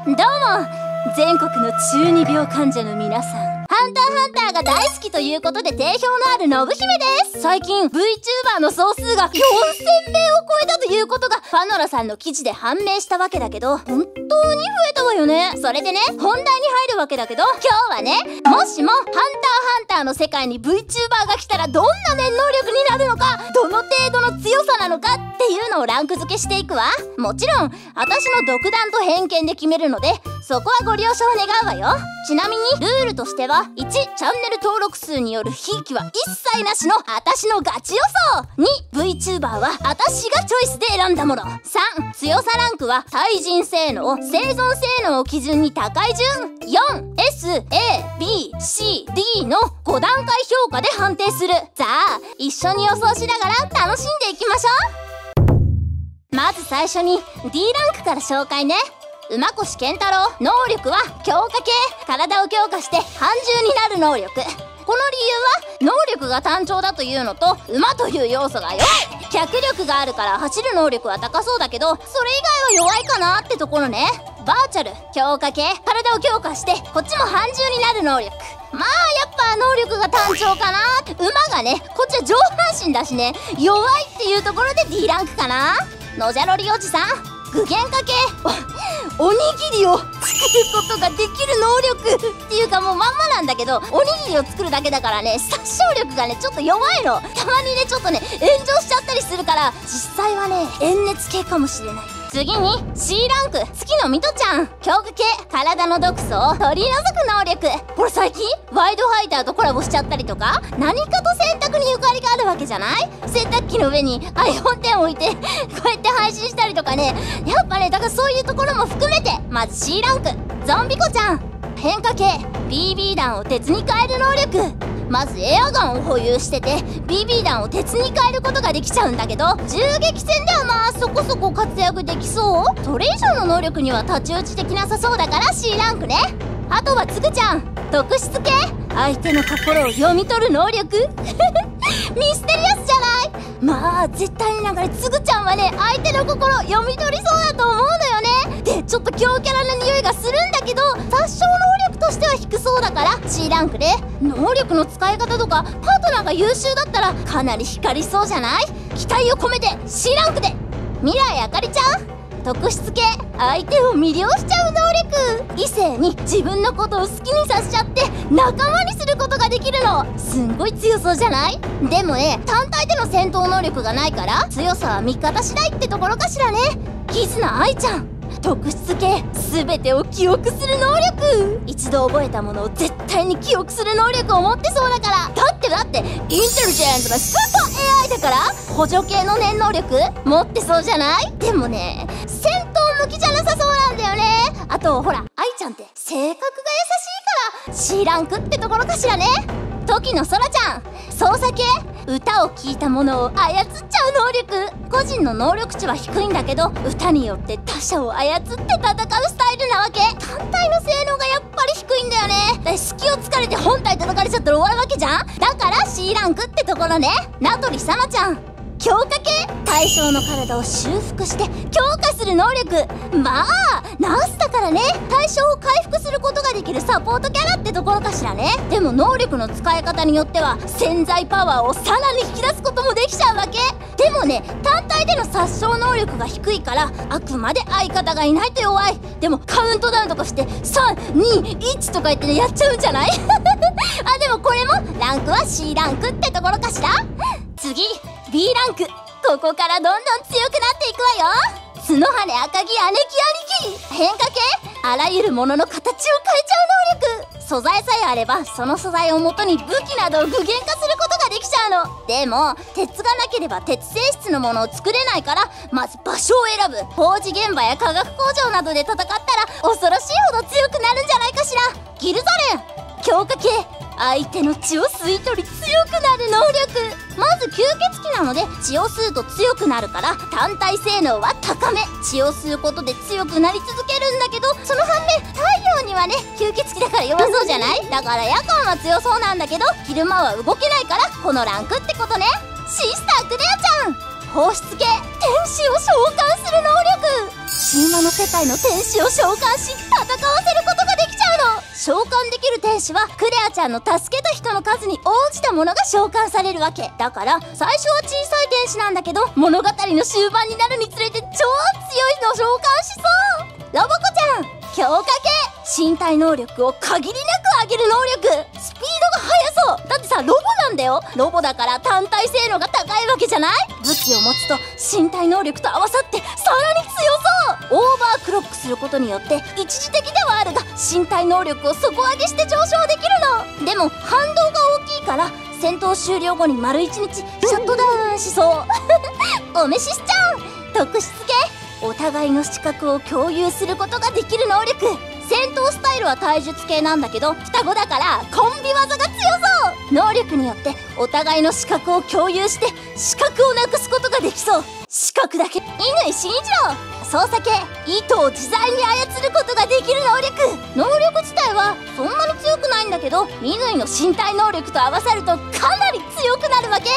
どうも、全国の中二病患者の皆さん、ハンターハンターが大好きということで定評のある信姫です。最近 VTuber の総数が4000名を超えたということがファノラさんの記事で判明したわけだけど、本当に増えたわよね。それでね、本題に入るわけだけど、今日はね、もしもハンターハンターの世界に VTuber が来たらどんな念能力になるのか、どの程度の強さなのかっていうのをランク付けしていくわ。もちろん私の独断と偏見で決めるので、そこはご了承願うわよ。ちなみにルールとしては、1、チャンネル登録数によるひいきは一切なしの私のガチ予想。2、VTuber は私がチョイスで選んだもの。3、強さランクは対人性能、生存性能を基準に高い順。4、SABCD の5段階評価で判定する。さあ一緒に予想しながら楽しんでいきましょう。まず最初に D ランクから紹介ね。馬越健太郎、能力は強化系。体を強化して半獣になる能力。この理由は能力が単調だというのと、馬という要素が弱い。脚力があるから走る能力は高そうだけど、それ以外は弱いかなってところね。バーチャル強化系。体を強化してこっちも半獣になる能力。まあやっぱ能力が単調かな。馬がね、こっちは上半身だしね、弱いっていうところで D ランクかな。のじゃろりおじさん、具現化系。おにぎりを作ることができる能力っていうか、もうまんまなんだけど、おにぎりを作るだけだからね、殺傷力がねちょっと弱いの。たまにねちょっとね炎上しちゃったりするから、実際はね炎熱系かもしれない。次に C ランク、月野みとちゃん、強化系。体の毒素を取り除く能力。これ最近ワイドファイターとコラボしちゃったりとか、何かと洗濯にゆかりがあるわけじゃない。洗濯機の上に iPhone X 置いてこうやって配信したりとかね。やっぱね、だからそういうところも含めて、まず C ランク、ゾンビコちゃん、変化系。 BB 弾を鉄に変える能力。まずエアガンを保有してて BB 弾を鉄に変えることができちゃうんだけど、銃撃戦ではまあそこそこ活躍できそう。それ以上の能力には太刀打ちできなさそうだから C ランクね。あとはつぐちゃん、特質系。相手の心を読み取る能力ミステリアスじゃない。まあ絶対になんかね、つぐちゃんはね相手の心を読み取りそうだと思うのよね。でちょっと強キャラな匂いがするんだけど、殺傷能力としては低そうだから C ランクで、能力の使い方とかパートナーが優秀だったらかなり光りそうじゃない。期待を込めて C ランクで。未来あかりちゃん、特質系。相手を魅了しちゃう能力。異性に自分のことを好きにさせちゃって仲間にすることができるの。すんごい強そうじゃない。でもね、単体での戦闘能力がないから強さは味方次第ってところかしらね。絆愛ちゃん、特質系。全てを記憶する能力。一度覚えたものを絶対に記憶する能力を持ってそうだから。だってインテリジェントなスーパー AI だから補助系の念能力持ってそうじゃない。でもね、戦闘向きじゃなさそうなんだよね。あとほら、愛ちゃんって性格が優しいから C ランクってところかしらね。時のそらちゃん、操作系。歌を聴いたものを操っちゃう能力。個人の能力値は低いんだけど、歌によって他者を操って戦うスタイルなわけ。単体の性能がやっぱり低いんだよね。だから隙を突かれて本体叩かれちゃったら終わるわけじゃん。だから C ランクってところね。名取さなちゃん、強化系。対象の体を修復して強化する能力。まあナースだからね、対象を回復することができるサポートキャラってところかしらね。でも能力の使い方によっては潜在パワーをさらに引き出すこともできちゃうわけ。でもね、単体での殺傷能力が低いからあくまで相方がいないと弱い。でもカウントダウンとかして321とか言ってね、やっちゃうんじゃないあ、でもこれもランクは C ランクってところかしら。次 B ランク、ここからどんどん強くなっていくわよ。角羽赤木姉貴兄貴。変化系。あらゆるものの形を変えちゃう能力。素材さえあればその素材をもとに武器などを具現化することができちゃうの。でも鉄がなければ鉄性質のものを作れないから、まず場所を選ぶ。工事現場や化学工場などで戦ったら恐ろしいほど強くなるんじゃないかしら。ギルザレン、強化系。相手の血を吸い取り強くなる能力。まず吸血鬼なので血を吸うと強くなるから単体性能は高め。血を吸うことで強くなり続けるんだけど、その反面太陽にはね吸血鬼だから弱そうじゃない。だから夜間は強そうなんだけど昼間は動けないからこのランクってことね。シスタークレアちゃん、放出系。天使を召喚する能力。神話の世界の天使を召喚し戦わせることができちゃうの。召喚できる天使はクレアちゃんの助けた人の数に応じたものが召喚されるわけだから、最初は小さい天使なんだけど物語の終盤になるにつれて超強いのを召喚しそう。ロボコちゃん強化系、身体能力を限りなく上げる能力、スピードが速そう。だってさロボなんだよ。ロボだから単体性能が高いわけじゃない。武器を持つと身体能力と合わさってさらに強そう。オーバークロックすることによって一時的ではあるが身体能力を底上げして上昇できるの。でも反動が大きいから戦闘終了後に丸1日シャットダウンしそうおめししちゃん特質系、お互いの視覚を共有することができる能力。戦闘スタイルは体術系なんだけど双子だからコンビ技が強そう。能力によってお互いの視覚を共有して視覚をなくすことができそう。視覚だけ。乾慎一郎操作系、糸を自在に操ることができる能力。能力自体はそんなに強くないんだけど乾の身体能力と合わさるとかなり強くなるわけ。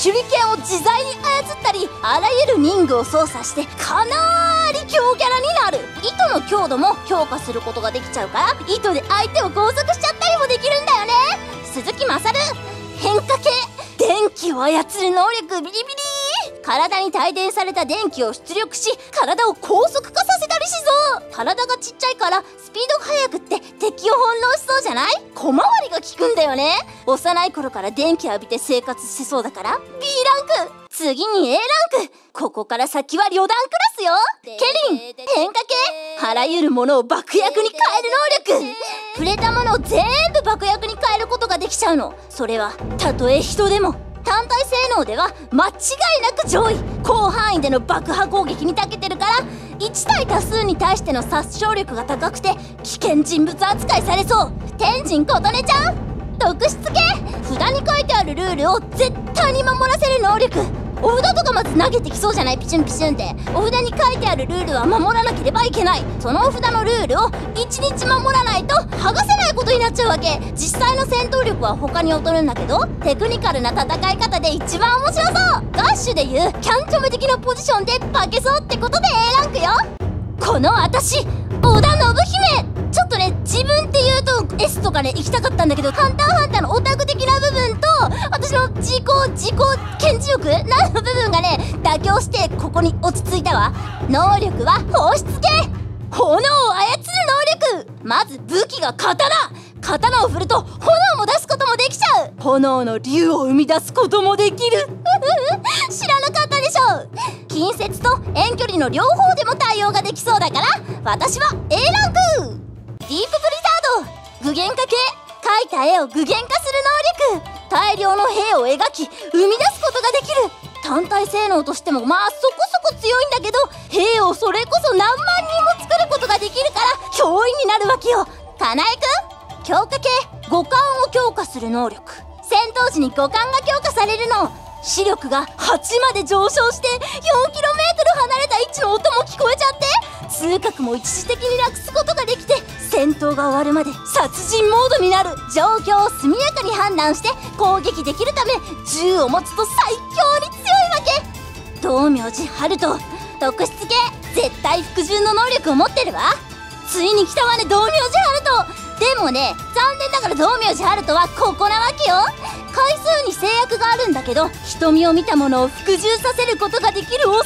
手裏剣を自在に操ったりあらゆる任具を操作してかなり強キャラになる。糸の強度も強化することができちゃうから糸で相手を拘束しちゃったりもできるんだよね。鈴木まさる変化系、電気を操る能力ビリビリ。体に帯電された電気を出力し体を高速化させたりしそう。体がちっちゃいからスピードが速くって敵を翻弄しそうじゃない。小回りが効くんだよね。幼い頃から電気浴びて生活してそうだから B ランク。次に A ランク。ここから先は旅団クラスよ。ケリン変化系、あらゆるものを爆薬に変える能力。触れたものを全部爆薬に変えることができちゃうの。それはたとえ人でも。単体性能では間違いなく上位。広範囲での爆破攻撃に長けてるから1対多数に対しての殺傷力が高くて危険人物扱いされそう。天神琴音ちゃん特質系、札に書いてあるルールを絶対に守らせる能力。お札とかまず投げてきそうじゃない。ピシュンピシュンって。お札に書いてあるルールは守らなければいけない。そのお札のルールを1日守らないと剥がせないことになっちゃうわけ。実際の戦闘力は他に劣るんだけどテクニカルな戦い方で一番面白そう。ガッシュでいうキャンチョメ的なポジションで化けそうってことで A ランクよ。この私織田信姫、ちょっとね自分って言うと S とかね行きたかったんだけどハンターハンターのオタク的な部分と私の自己顕示欲なの部分がね妥協してここに落ち着いたわ。能力は放出系、炎を操る能力。まず武器が刀を振ると炎も出すこともできちゃう。炎の竜を生み出すこともできる知らなかったでしょ。近接と遠距離の両方でも対応ができそうだから私は A ランク。ディープブリザード具現化系、描いた絵を具現化する能力。大量の兵を描き生み出すことができる。単体性能としてもまあそこそこ強いんだけど兵をそれこそ何万人も作ることができるから脅威になるわけよ。かなえくん強化系、五感を強化する能力。戦闘時に五感が強化されるの。視力が8まで上昇して 4km 離れた位置の音も聞こえちゃって痛覚も一時的になくすことができて戦闘が終わるまで殺人モードになる。状況を速やかに判断して攻撃できるため銃を持つと最強に強いわけ。道明寺春人特質系、絶対服従の能力を持ってるわ。ついに来たわね道明寺春人。でもね残念ながら道明寺春人はここなわけよ。回数に制約があるんだけど瞳を見たものを服従させることができる恐ろしい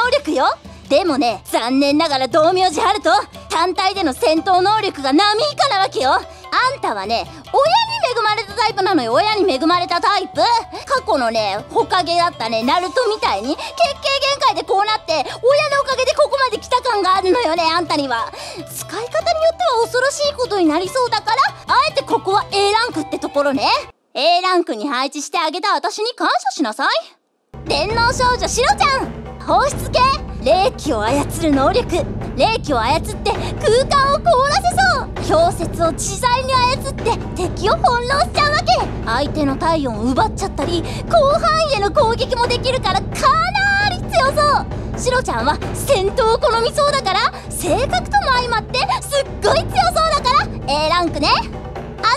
能力よ。でもね残念ながら道明寺春人単体での戦闘能力が並以下なわけよ。あんたはね親に恵まれたタイプなのよ。親に恵まれたタイプ。過去のねほかげだったねナルトみたいに血形限界でこうなって親のおかげでここまで来た感があるのよね。あんたには使い方によっては恐ろしいことになりそうだからあえてここは A ランクってところね。A ランクに配置してあげた私に感謝しなさい。電脳少女シロちゃん放出系、霊気を操る能力。霊気を操って空間を凍らせそう。氷雪を自在に操って敵を翻弄しちゃうわけ。相手の体温を奪っちゃったり広範囲への攻撃もできるからかなり強そう。シロちゃんは戦闘を好みそうだから性格とも相まってすっごい強そうだから A ランクね。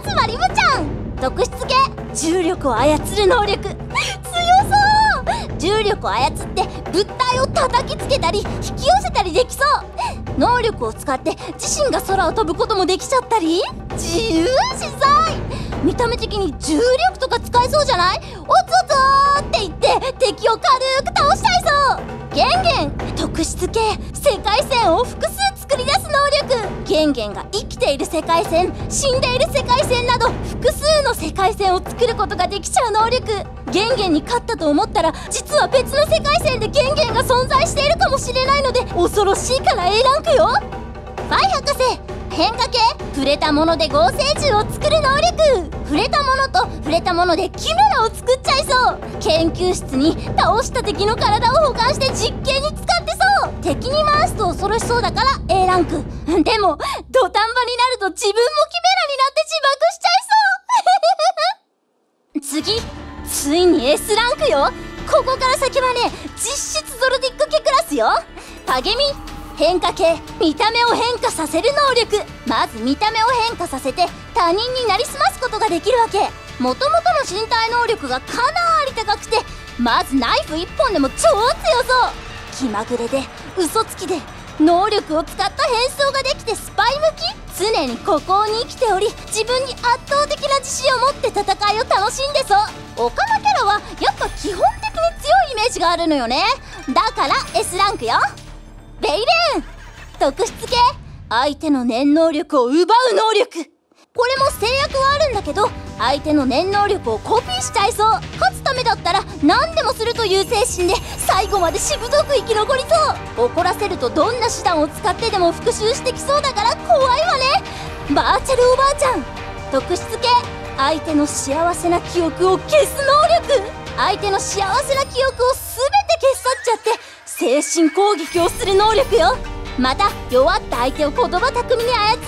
東リムちゃん特質系、重力を操る能力。強そう。重力を操って物体界を叩きつけたり引き寄せたりできそう。能力を使って自身が空を飛ぶこともできちゃったり、自由自在。見た目的に重力とか使えそうじゃない？おつおつーって言って敵を軽く倒しちゃいそう。ゲンゲン特質系世界線を複数作り出す能力。ゲンゲンが生きている世界線、死んでいる世界線など複数の世界線を作ることができちゃう能力。ゲンゲンに勝ったと思ったら実は別の世界線でゲンゲンが存在しているかもしれないので恐ろしいから A ランクよ。ファイ博士変化系触れたもので合成銃を作る能力。触れたものと触れたものでキメラを作っちゃいそう。研究室に倒した敵の体を保管して実験に使ってそう。敵に回すと恐ろしそうだから A ランク。でも土壇場になると自分もキメラになって自爆しちゃいそう次ついに S ランクよ。ここから先はね実質ゾルディック系クラスよ。パゲミ変化系見た目を変化させる能力。まず見た目を変化させて他人になりすますことができるわけ。もともとの身体能力がかなり高くて、まずナイフ1本でも超強そう。気まぐれで嘘つきで能力を使った変装ができてスパイ向き。常に孤高に生きており自分に圧倒的な自信を持って戦いを楽しんでそう。オカマキャラはやっぱ基本的に強いイメージがあるのよね。だから S ランクよ。ベイレーン特質系相手の念能力を奪う能力。これも制約はあるんだけど相手の念能力をコピーしちゃいそう。勝つためだったら何でもするという精神で最後までしぶとく生き残りそう。怒らせるとどんな手段を使ってでも復讐してきそうだから怖いわね。バーチャルおばあちゃん特質系相手の幸せな記憶を消す能力。相手の幸せな記憶を全て消し去っちゃって精神攻撃をする能力よ。また弱った相手を言葉巧みに操って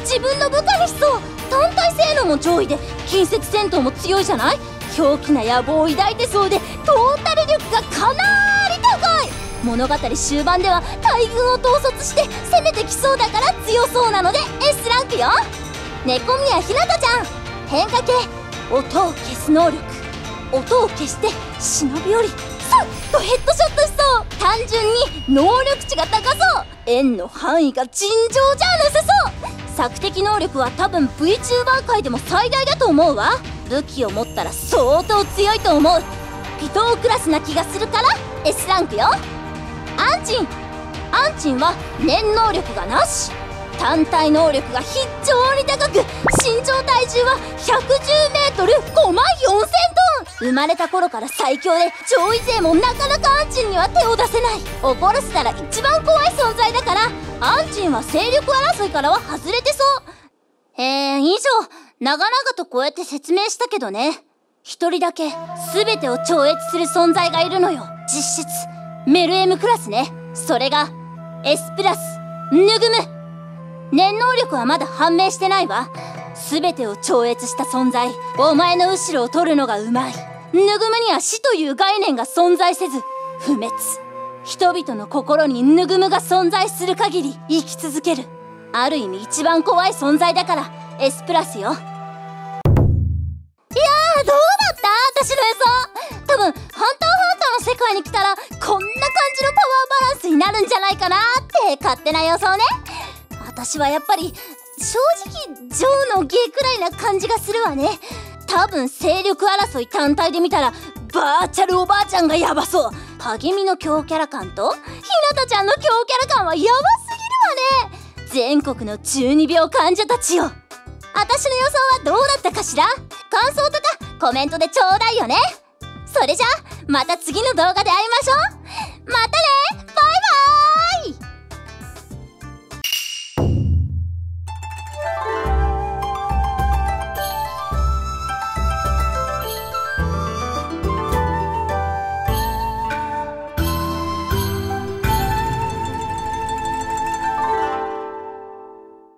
自分の部下にしそう。単体性能も上位で近接戦闘も強いじゃない。狂気な野望を抱いてそうでトータル力がかなり高い。物語終盤では大軍を統率して攻めてきそうだから強そうなので S ランクよ。猫宮ひなたちゃん変化系音を消す能力。音を消して忍び寄りさっとヘッドショットしそう。単純に能力値が高そう。円の範囲が尋常じゃなさそう。索敵能力は多分 VTuber 界でも最大だと思うわ。武器を持ったら相当強いと思う。ピトークラスな気がするから S ランクよ。アンチンは念能力がなし。単体能力が非常に高く身長体重は 110m 5万4000トン。生まれた頃から最強で上位勢もなかなかアンチンには手を出せない。怒らせたら一番怖い存在だからアンチンは勢力争いからは外れてそう。以上長々とこうやって説明したけどね、一人だけ全てを超越する存在がいるのよ。実質メルエムクラスね。それが S プラスヌグム。念能力はまだ判明してないわ。全てを超越した存在。お前の後ろを取るのがうまい。ヌグムには死という概念が存在せず不滅。人々の心にヌグムが存在する限り生き続ける。ある意味一番怖い存在だから S プラスよ。いやーどうだった私の予想。多分ハンターハンターの世界に来たらこんな感じのパワーバランスになるんじゃないかなって勝手な予想ね。私はやっぱり正直ジョーのゲーくらいな感じがするわね。多分勢力争い単体で見たらバーチャルおばあちゃんがヤバそう。励みの強キャラ感とひなたちゃんの強キャラ感はヤバすぎるわね。全国の中二病患者たちよ。私の予想はどうだったかしら。感想とかコメントでちょうだいよね。それじゃあまた次の動画で会いましょう。またね。